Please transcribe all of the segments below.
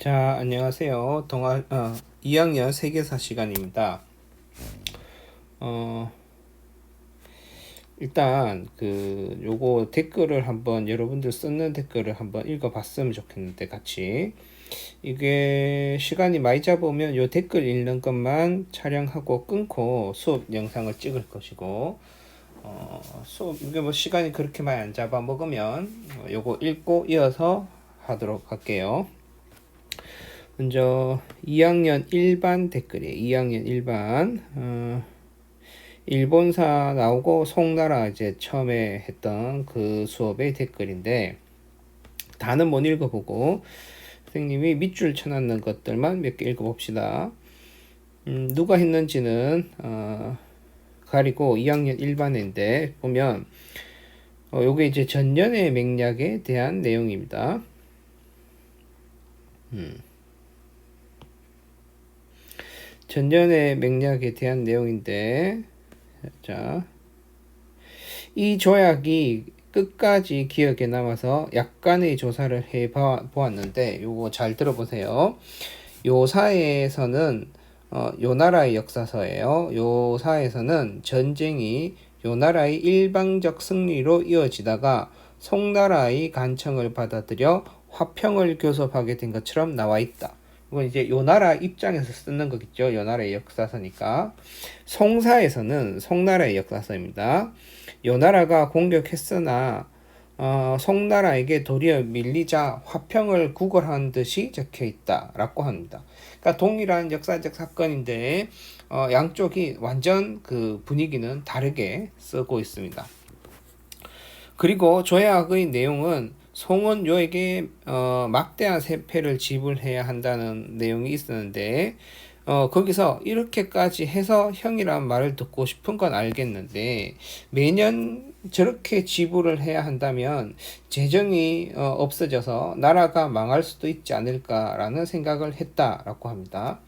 자, 안녕하세요. 2학년 세계사 시간입니다. 어, 일단 요거 댓글을 한번 여러분들 쓰는 댓글을 한번 읽어봤으면 좋겠는데 같이 이게 시간이 많이 잡으면 요 댓글 읽는 것만 촬영하고 끊고 수업 영상을 찍을 것이고 수업 이게 뭐 시간이 그렇게 많이 안 잡아 먹으면 요거 읽고 이어서 하도록 할게요. 먼저 2학년 1반 댓글이에요. 2학년 1반 일본사 나오고 송나라 이제 처음에 했던 그 수업의 댓글인데 다는 못 읽어보고 선생님이 밑줄 쳐놨는 것들만 몇 개 읽어봅시다. 누가 했는지는 가리고 2학년 1반인데 보면 요게 이제 전년의 맥락에 대한 내용입니다. 전년의 맥락에 대한 내용인데, 자, 이 조약이 끝까지 기억에 남아서 약간의 조사를 해 보았는데, 요거 잘 들어보세요. 요 사회에서는, 요 나라의 역사서예요. 요 사회에서는 전쟁이 요 나라의 일방적 승리로 이어지다가 송나라의 간청을 받아들여 화평을 교섭하게 된 것처럼 나와 있다. 이건 이제 요 나라 입장에서 쓰는 거겠죠. 요 나라의 역사서니까. 송사에서는 송나라의 역사서입니다. 요 나라가 공격했으나 송나라에게 도리어 밀리자 화평을 구걸한 듯이 적혀 있다라고 합니다. 그러니까 동일한 역사적 사건인데 양쪽이 완전 그 분위기는 다르게 쓰고 있습니다. 그리고 조약의 내용은 송은 요에게 막대한 세패를 지불해야 한다는 내용이 있었는데 거기서 이렇게까지 해서 형이란 말을 듣고 싶은 건 알겠는데 매년 저렇게 지불을 해야 한다면 재정이 없어져서 나라가 망할 수도 있지 않을까라는 생각을 했다라고 합니다.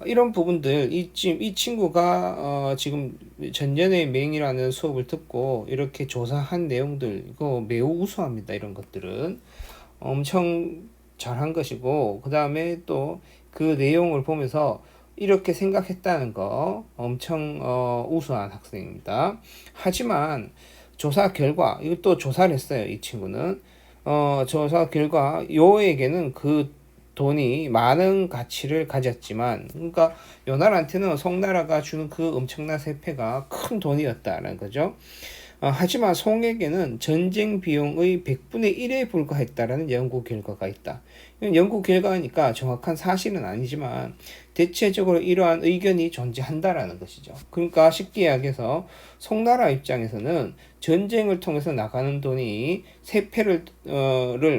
이런 부분들 이 친구가 지금 전년의 맹이라는 수업을 듣고 이렇게 조사한 내용들 이거 매우 우수합니다. 이런 것들은 엄청 잘한 것이고 그 다음에 또 그 내용을 보면서 이렇게 생각했다는 거 엄청 우수한 학생입니다. 하지만 조사 결과 이것도 조사를 했어요. 이 친구는 조사 결과 요에게는 그 돈이 많은 가치를 가졌지만 그러니까 요 나라한테는 송나라가 주는 그 엄청난 세패가 큰 돈이었다는 거죠. 하지만 송에게는 전쟁 비용의 100분의 1에 불과했다라는 연구 결과가 있다. 연구 결과니까 정확한 사실은 아니지만 대체적으로 이러한 의견이 존재한다라는 것이죠. 그러니까 쉽게 이야기해서 송나라 입장에서는 전쟁을 통해서 나가는 돈이 세패를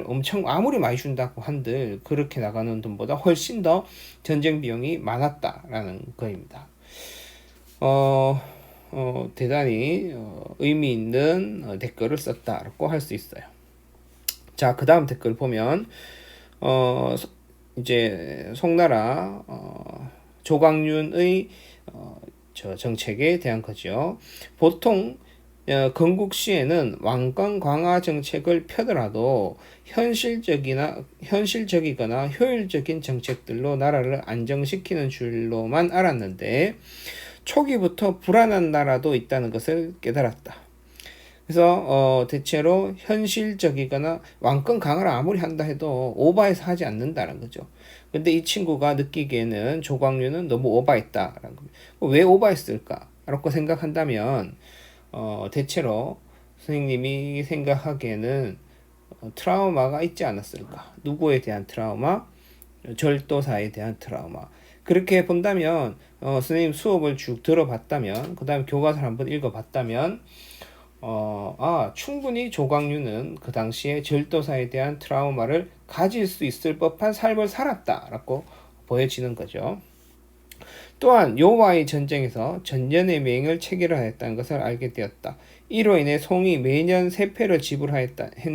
엄청 아무리 많이 준다고 한들 그렇게 나가는 돈보다 훨씬 더 전쟁 비용이 많았다라는 거입니다. 대단히 의미 있는 댓글을 썼다라고 할 수 있어요. 자, 그 다음 댓글 보면 이제 송나라 조광윤의 정책에 대한 거죠. 보통 건국시에는 왕권 강화 정책을 펴더라도 현실적이거나 효율적인 정책들로 나라를 안정시키는 줄로만 알았는데 초기부터 불안한 나라도 있다는 것을 깨달았다. 그래서 대체로 현실적이거나 왕권 강화를 아무리 한다 해도 오버해서 하지 않는다는 거죠. 근데 이 친구가 느끼기에는 조광류는 너무 오버했다라는 겁니다. 왜 오버했을까? 라고 생각한다면 대체로 선생님이 생각하기에는 트라우마가 있지 않았을까? 누구에 대한 트라우마? 절도사에 대한 트라우마. 그렇게 본다면 선생님 수업을 쭉 들어봤다면 그 다음에 교과서를 한번 읽어봤다면 충분히 조광류는 그 당시에 절도사에 대한 트라우마를 가질 수 있을 법한 삶을 살았다라고 보여지는 거죠. 또한 요와의 전쟁에서 전년의 맹을 체결하였다는 것을 알게 되었다. 이로 인해 송이 매년 세패를 지불하였다는데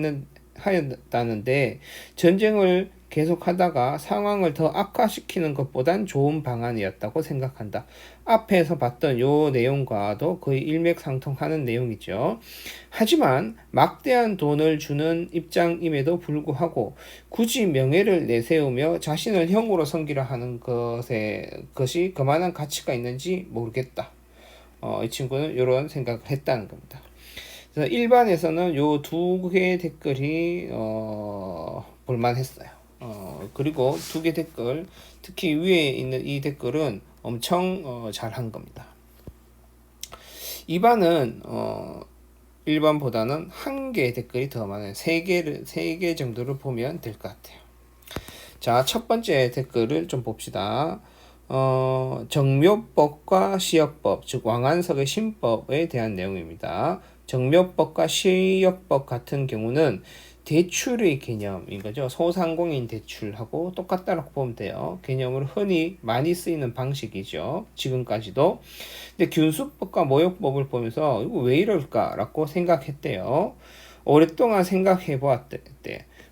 전쟁을 계속하다가 상황을 더 악화시키는 것보단 좋은 방안이었다고 생각한다. 앞에서 봤던 요 내용과도 거의 일맥상통하는 내용이죠. 하지만 막대한 돈을 주는 입장임에도 불구하고 굳이 명예를 내세우며 자신을 형으로 섬기려 하는 것이 그만한 가치가 있는지 모르겠다. 이 친구는 이런 생각을 했다는 겁니다. 그래서 일반에서는 요 두 개의 댓글이 볼만했어요. 그리고 두 개 댓글, 특히 위에 있는 이 댓글은 엄청 잘한 겁니다. 2반은 일반보다는 한 개의 댓글이 더 많아요. 세 개 정도를 보면 될 것 같아요. 자, 첫 번째 댓글을 좀 봅시다. 정묘법과 시역법, 즉 왕안석의 신법에 대한 내용입니다. 정묘법과 시역법 같은 경우는 대출의 개념인 거죠. 소상공인 대출하고 똑같다고 보면 돼요. 개념으로 흔히 많이 쓰이는 방식이죠. 지금까지도. 근데 균수법과 모욕법을 보면서 이거 왜 이럴까라고 생각했대요. 오랫동안 생각해 보았대.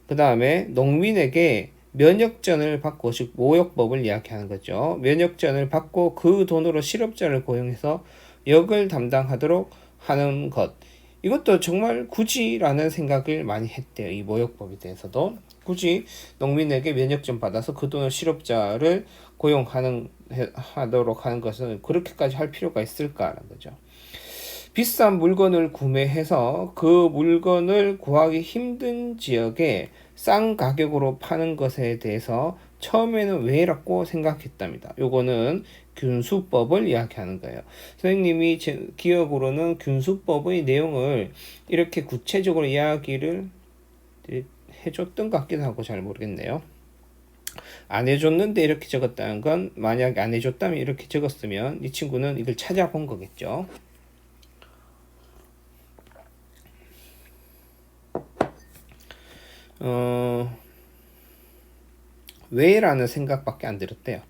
그 다음에 농민에게 면역전을 받고, 즉 모욕법을 이야기하는 거죠. 면역전을 받고 그 돈으로 실업자를 고용해서 역을 담당하도록 하는 것. 이것도 정말 굳이라는 생각을 많이 했대요. 이 모욕법에 대해서도. 굳이 농민에게 면역전 받아서 그 돈을 실업자를 하도록 하는 것은 그렇게까지 할 필요가 있을까라는 거죠. 비싼 물건을 구매해서 그 물건을 구하기 힘든 지역에 싼 가격으로 파는 것에 대해서 처음에는 왜라고 생각했답니다. 요거는 균수법을 이야기하는 거예요. 선생님이 제 기억으로는 균수법의 내용을 이렇게 구체적으로 이야기를 해줬던 것 같기도 하고 잘 모르겠네요. 안 해줬는데 이렇게 적었다는 건, 만약에 안 해줬다면 이렇게 적었으면 이 친구는 이걸 찾아본 거겠죠. 왜라는 생각밖에 안 들었대요.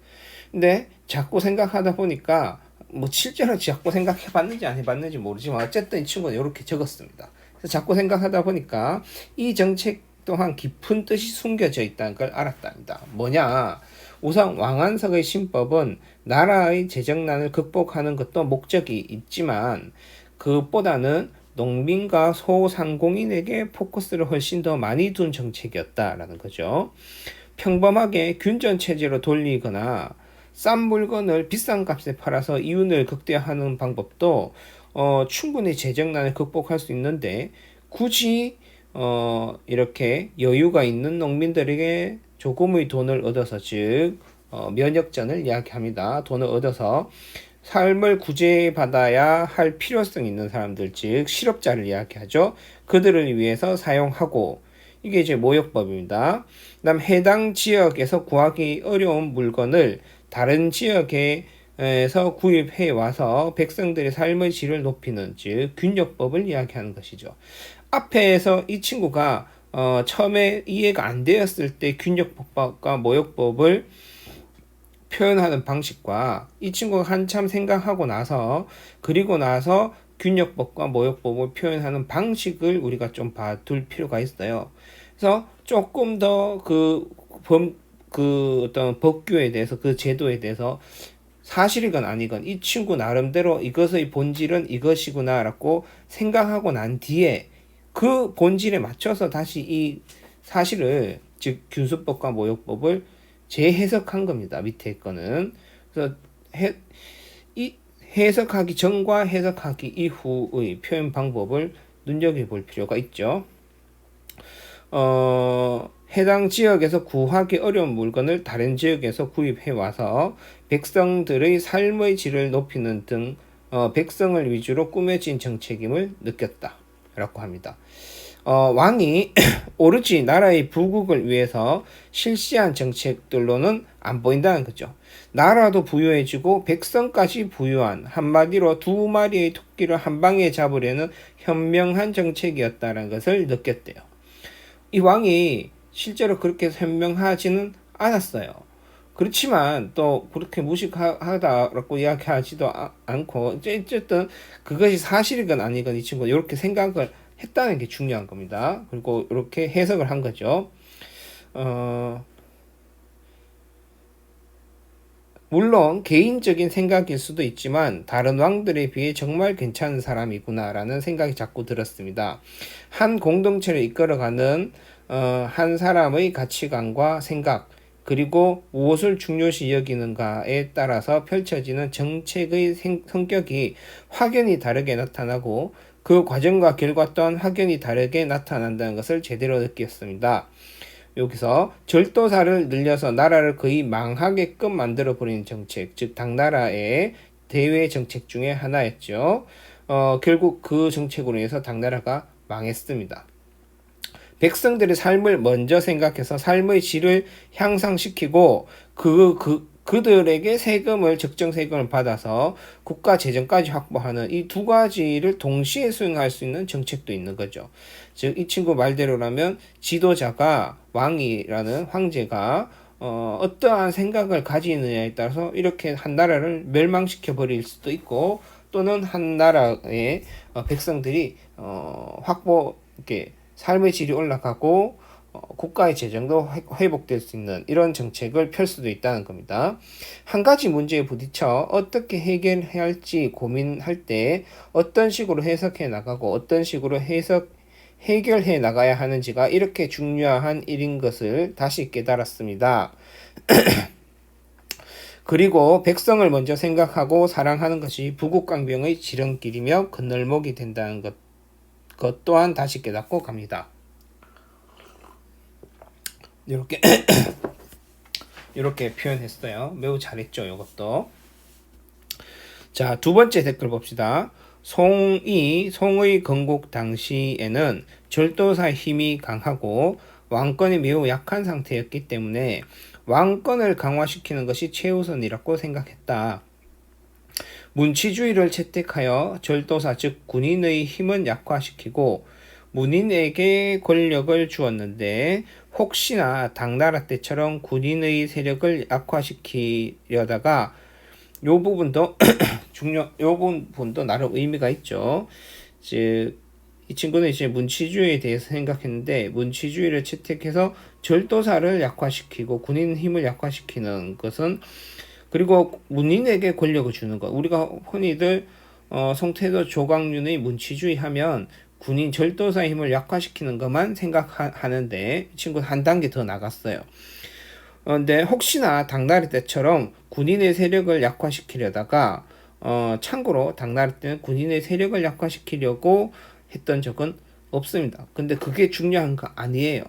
근데 자꾸 생각하다 보니까 뭐 실제로 자꾸 생각해봤는지 안 해봤는지 모르지만 어쨌든 이 친구는 이렇게 적었습니다. 그래서 자꾸 생각하다 보니까 이 정책 또한 깊은 뜻이 숨겨져 있다는 걸 알았답니다. 뭐냐? 우선 왕안석의 신법은 나라의 재정난을 극복하는 것도 목적이 있지만 그것보다는 농민과 소상공인에게 포커스를 훨씬 더 많이 둔 정책이었다라는 거죠. 평범하게 균전 체제로 돌리거나 싼 물건을 비싼 값에 팔아서 이윤을 극대화하는 방법도 충분히 재정난을 극복할 수 있는데 굳이 이렇게 여유가 있는 농민들에게 조금의 돈을 얻어서, 즉 면역전을 이야기합니다. 돈을 얻어서 삶을 구제받아야 할 필요성 있는 사람들, 즉 실업자를 이야기하죠. 그들을 위해서 사용하고, 이게 이제 모욕법입니다. 그다음 해당 지역에서 구하기 어려운 물건을 다른 지역에서 구입해 와서 백성들의 삶의 질을 높이는, 즉 균역법을 이야기하는 것이죠. 앞에서 이 친구가 처음에 이해가 안 되었을 때 균역법과 모욕법을 표현하는 방식과 이 친구가 한참 생각하고 나서, 그리고 나서 균역법과 모욕법을 표현하는 방식을 우리가 좀 봐둘 필요가 있어요. 그래서 조금 더 어떤 법규에 대해서, 그 제도에 대해서 사실이건 아니건 이 친구 나름대로 이것의 본질은 이것이구나라고 생각하고 난 뒤에 그 본질에 맞춰서 다시 이 사실을, 즉 균수법과 모욕법을 재해석한 겁니다. 밑에 거는. 그래서 해석하기 전과 해석하기 이후의 표현 방법을 눈여겨볼 필요가 있죠. 해당 지역에서 구하기 어려운 물건을 다른 지역에서 구입해 와서 백성들의 삶의 질을 높이는 등 백성을 위주로 꾸며진 정책임을 느꼈다 라고 합니다. 왕이 오로지 나라의 부국을 위해서 실시한 정책들로는 안 보인다는 거죠. 나라도 부유해지고 백성까지 부유한, 한마디로 두 마리의 토끼를 한 방에 잡으려는 현명한 정책이었다는 것을 느꼈대요. 이 왕이 실제로 그렇게 현명하지는 않았어요. 그렇지만 또 그렇게 무식하다라고 이야기하지도 않고, 어쨌든 그것이 사실이건 아니건 이 친구가 이렇게 생각을 했다는 게 중요한 겁니다. 그리고 이렇게 해석을 한 거죠. 물론 개인적인 생각일 수도 있지만 다른 왕들에 비해 정말 괜찮은 사람이구나라는 생각이 자꾸 들었습니다. 한 공동체를 이끌어가는 한 사람의 가치관과 생각, 그리고 무엇을 중요시 여기는가에 따라서 펼쳐지는 정책의 성격이 확연히 다르게 나타나고 그 과정과 결과 또한 확연히 다르게 나타난다는 것을 제대로 느꼈습니다. 여기서 절도사를 늘려서 나라를 거의 망하게끔 만들어버리는 정책, 즉 당나라의 대외 정책 중에 하나였죠. 결국 그 정책으로 인해서 당나라가 망했습니다. 백성들의 삶을 먼저 생각해서 삶의 질을 향상시키고 그들에게 적정 세금을 받아서 국가 재정까지 확보하는 이 두 가지를 동시에 수행할 수 있는 정책도 있는 거죠. 즉, 이 친구 말대로라면 지도자가 왕이라는 황제가 어떠한 생각을 가지느냐에 따라서 이렇게 한 나라를 멸망시켜 버릴 수도 있고 또는 한 나라의 백성들이 이렇게 삶의 질이 올라가고 국가의 재정도 회복될 수 있는 이런 정책을 펼 수도 있다는 겁니다. 한 가지 문제에 부딪혀 어떻게 해결해야 할지 고민할 때 어떤 식으로 해석해 나가고 어떤 식으로 해결해 나가야 하는지가 이렇게 중요한 일인 것을 다시 깨달았습니다. 그리고 백성을 먼저 생각하고 사랑하는 것이 부국강병의 지름길이며 건널목이 된다는 것 또한 다시 깨닫고 갑니다. 이렇게 표현했어요. 매우 잘했죠, 이것도. 자, 두 번째 댓글 봅시다. 송의 건국 당시에는 절도사의 힘이 강하고 왕권이 매우 약한 상태였기 때문에 왕권을 강화시키는 것이 최우선이라고 생각했다. 문치주의를 채택하여 절도사 즉 군인의 힘은 약화시키고 문인에게 권력을 주었는데 혹시나 당나라 때처럼 군인의 세력을 약화시키려다가 요 부분도 요 부분도 나름 의미가 있죠. 즉 이 친구는 이제 문치주의에 대해서 생각했는데 문치주의를 채택해서 절도사를 약화시키고 군인 힘을 약화시키는 것은 그리고 문인에게 권력을 주는 것. 우리가 흔히들 송태도 조광윤의 문치주의 하면 군인 절도사의 힘을 약화시키는 것만 생각하는데 이 친구는 한 단계 더 나갔어요. 근데 혹시나 당나라 때처럼 군인의 세력을 약화시키려다가 참고로 당나라 때는 군인의 세력을 약화시키려고 했던 적은 없습니다. 근데 그게 중요한 거 아니에요.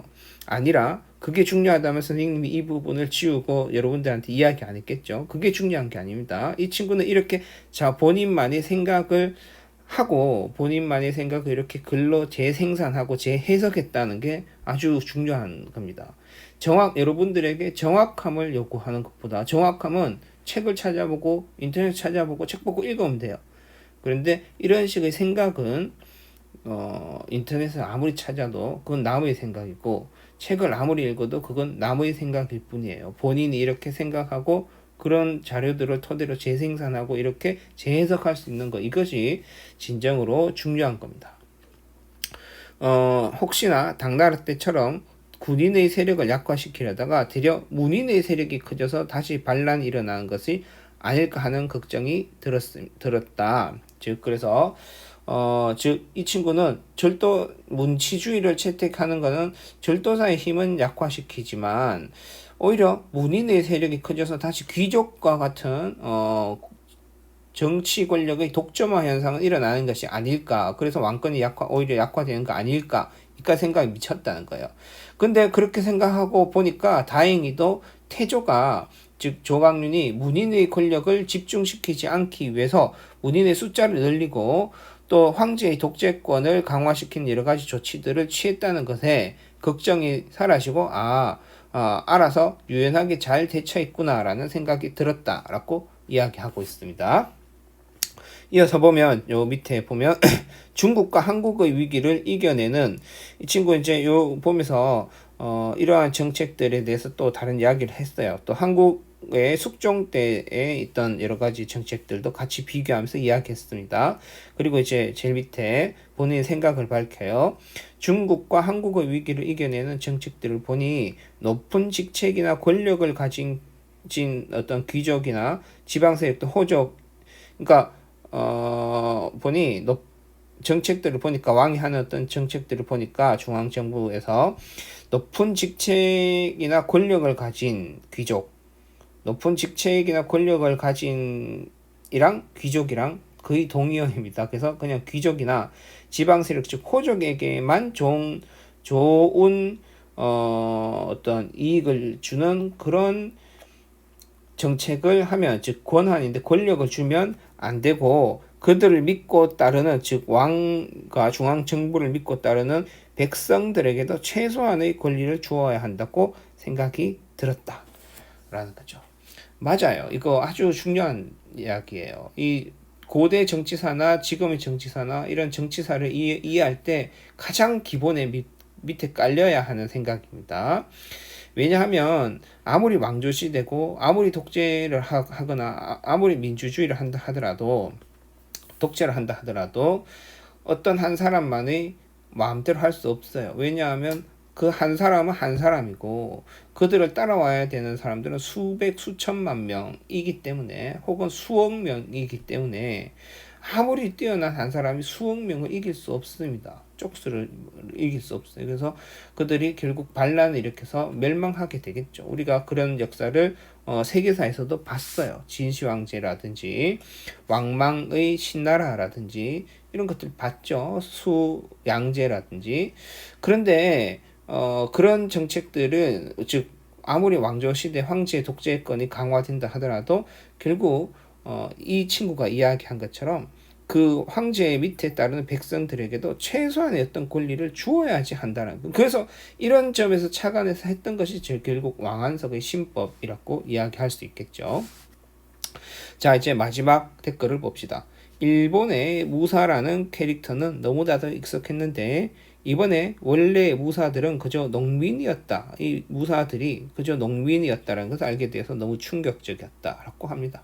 아니라 그게 중요하다면 선생님이 이 부분을 지우고 여러분들한테 이야기 안 했겠죠. 그게 중요한 게 아닙니다. 이 친구는 이렇게 본인만의 생각을 하고 본인만의 생각을 이렇게 글로 재생산하고 재해석했다는 게 아주 중요한 겁니다. 여러분들에게 정확함을 요구하는 것보다 정확함은 책을 찾아보고 인터넷 찾아보고 책 보고 읽으면 돼요. 그런데 이런 식의 생각은 인터넷을 아무리 찾아도 그건 남의 생각이고 책을 아무리 읽어도 그건 남의 생각일 뿐이에요. 본인이 이렇게 생각하고 그런 자료들을 토대로 재생산하고 이렇게 재해석할 수 있는 것 이것이 진정으로 중요한 겁니다. 혹시나 당나라 때처럼 군인의 세력을 약화시키려다가 되려 문인의 세력이 커져서 다시 반란이 일어나는 것이 아닐까 하는 걱정이 들었다. 즉 그래서 이 친구는 문치주의를 채택하는 것은 절도사의 힘은 약화시키지만 오히려 문인의 세력이 커져서 다시 귀족과 같은 정치 권력의 독점화 현상은 일어나는 것이 아닐까. 그래서 왕권이 오히려 약화되는 거 아닐까. 이까 생각이 미쳤다는 거예요. 근데 그렇게 생각하고 보니까 다행히도 태조가 즉 조광윤이 문인의 권력을 집중시키지 않기 위해서 문인의 숫자를 늘리고 또 황제의 독재권을 강화시킨 여러 가지 조치들을 취했다는 것에 걱정이 사라지고 알아서 유연하게 잘 대처했구나라는 생각이 들었다라고 이야기하고 있습니다. 이어서 보면 요 밑에 보면 중국과 한국의 위기를 이겨내는 이 친구 이제 요 보면서 이러한 정책들에 대해서 또 다른 이야기를 했어요. 또 한국의 숙종 때에 있던 여러 가지 정책들도 같이 비교하면서 이야기했습니다. 그리고 이제 제일 밑에 본인의 생각을 밝혀요. 중국과 한국의 위기를 이겨내는 정책들을 보니 높은 직책이나 권력을 가진 어떤 귀족이나 지방 세력도 호족, 그러니까 보니 정책들을 보니까 왕이 하는 어떤 정책들을 보니까 중앙 정부에서 높은 직책이나 권력을 가진 귀족, 높은 직책이나 권력을 가진 이랑 귀족이랑 거의 동의어입니다. 그래서 그냥 귀족이나 지방 세력 즉 호족에게만 좋은 어떤 이익을 주는 그런 정책을 하면, 즉 권한인데 권력을 주면 안 되고, 그들을 믿고 따르는, 즉 왕과 중앙 정부를 믿고 따르는 백성들에게도 최소한의 권리를 주어야 한다고 생각이 들었다라는 거죠. 맞아요. 이거 아주 중요한 이야기예요. 이 고대 정치사나 지금의 정치사나 이런 정치사를 이해할 때 가장 기본에 밑에 깔려야 하는 생각입니다. 왜냐하면 아무리 왕조시대고 아무리 독재를 하거나 아무리 민주주의를 한다 하더라도, 독재를 한다 하더라도 어떤 한 사람만의 마음대로 할 수 없어요. 왜냐하면 그 한 사람은 한 사람이고 그들을 따라와야 되는 사람들은 수백 수천만 명이기 때문에, 혹은 수억 명이기 때문에 아무리 뛰어난 한 사람이 수억 명을 이길 수 없습니다. 쪽수를 이길 수 없어요. 그래서 그들이 결국 반란을 일으켜서 멸망하게 되겠죠. 우리가 그런 역사를 세계사에서도 봤어요. 진시황제라든지 왕망의 신나라라든지 이런 것들 봤죠. 수양제라든지. 그런데 그런 정책들은, 즉 아무리 왕조 시대 황제 독재권이 강화된다 하더라도 결국 이 친구가 이야기한 것처럼 그 황제 밑에 따르는 백성들에게도 최소한의 어떤 권리를 주어야지 한다는 거. 그래서 이런 점에서 착안해서 했던 것이 결국 왕안석의 신법이라고 이야기할 수 있겠죠. 자, 이제 마지막 댓글을 봅시다. 일본의 무사라는 캐릭터는 너무 다들 익숙했는데 이번에 원래 무사들은 그저 농민이었다. 이 무사들이 그저 농민이었다는 것을 알게 돼서 너무 충격적이었다라고 합니다.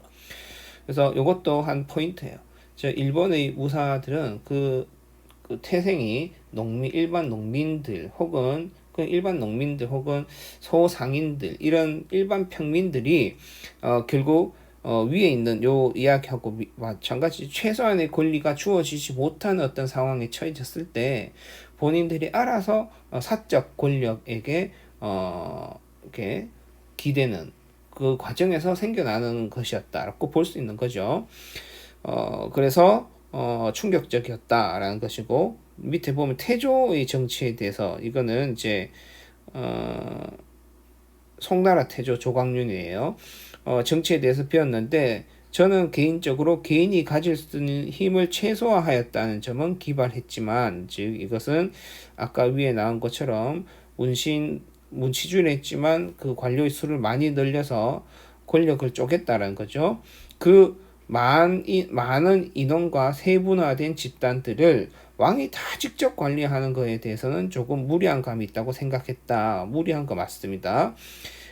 그래서 이것도 한 포인트예요. 일본의 무사들은 그 태생이 일반 농민들 혹은 소상인들, 이런 일반 평민들이 결국 위에 있는 요 이야기하고 마찬가지 최소한의 권리가 주어지지 못하는 어떤 상황에 처해졌을 때 본인들이 알아서 사적 권력에게 이렇게 기대는 그 과정에서 생겨나는 것이었다라고 볼 수 있는 거죠. 그래서 충격적이었다라는 것이고, 밑에 보면 태조의 정치에 대해서, 이거는 이제 송나라 태조 조광윤이에요. 정치에 대해서 배웠는데 저는 개인적으로 개인이 가질 수 있는 힘을 최소화하였다는 점은 기발했지만, 즉 이것은 아까 위에 나온 것처럼 문치주의를 했지만 그 관료의 수를 많이 늘려서 권력을 쪼갰다는 거죠. 그 많은 인원과 세분화된 집단들을 왕이 다 직접 관리하는 것에 대해서는 조금 무리한 감이 있다고 생각했다. 무리한 거 맞습니다.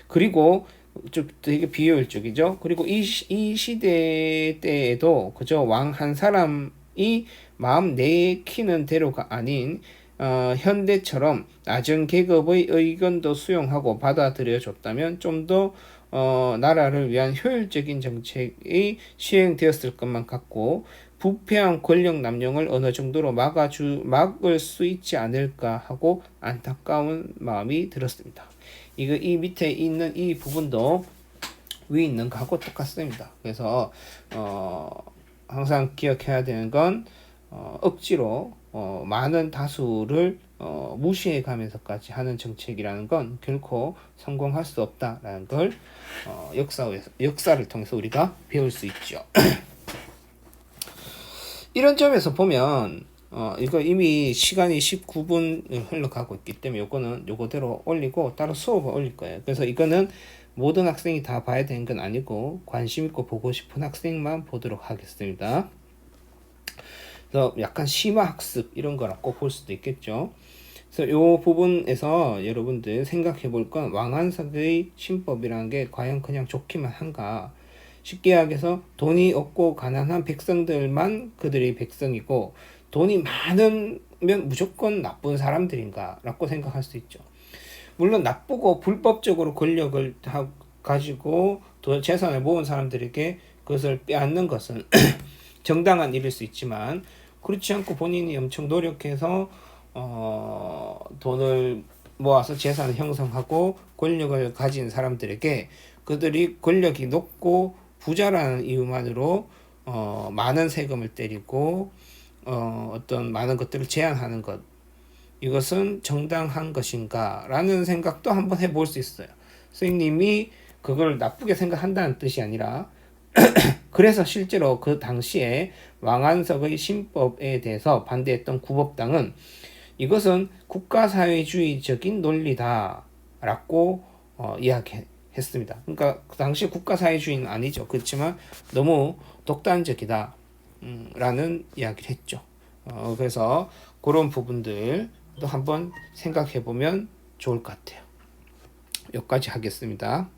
그리고 좀 되게 비효율적이죠. 그리고 이 시대 때에도 그저 왕 한 사람이 마음 내키는 대로가 아닌 현대처럼 낮은 계급의 의견도 수용하고 받아들여 줬다면 좀 더 나라를 위한 효율적인 정책이 시행되었을 것만 같고, 부패한 권력 남용을 어느 정도로 막을 수 있지 않을까 하고 안타까운 마음이 들었습니다. 이 밑에 있는 이 부분도 위에 있는 거하고 똑같습니다. 그래서 항상 기억해야 되는 건 억지로 많은 다수를 무시해 가면서까지 하는 정책이라는 건 결코 성공할 수 없다라는 걸 역사를 통해서 우리가 배울 수 있죠. 이런 점에서 보면 이거 이미 시간이 19분 흘러가고 있기 때문에 요거대로 올리고 따로 수업을 올릴 거예요. 그래서 이거는 모든 학생이 다 봐야 되는 건 아니고 관심 있고 보고 싶은 학생만 보도록 하겠습니다. 그래서 약간 심화 학습 이런 거라고 볼 수도 있겠죠. 그래서 이 부분에서 여러분들 생각해 볼 건 왕안석의 신법이라는 게 과연 그냥 좋기만 한가. 쉽게 이야기해서 돈이 없고 가난한 백성들만 그들이 백성이고 돈이 많으면 무조건 나쁜 사람들인가 라고 생각할 수 있죠. 물론 나쁘고 불법적으로 권력을 가지고 재산을 모은 사람들에게 그것을 빼앗는 것은 정당한 일일 수 있지만 그렇지 않고 본인이 엄청 노력해서 돈을 모아서 재산을 형성하고 권력을 가진 사람들에게 그들이 권력이 높고 부자라는 이유만으로 많은 세금을 때리고 어떤 많은 것들을 제한하는 것, 이것은 정당한 것인가 라는 생각도 한번 해볼 수 있어요. 선생님이 그걸 나쁘게 생각한다는 뜻이 아니라 그래서 실제로 그 당시에 왕안석의 신법에 대해서 반대했던 구법당은 이것은 국가사회주의적인 논리다라고 이야기했습니다. 그러니까 그 당시 국가사회주의는 아니죠. 그렇지만 너무 독단적이다 라는 이야기를 했죠. 그래서 그런 부분들도 한번 생각해 보면 좋을 것 같아요. 여기까지 하겠습니다.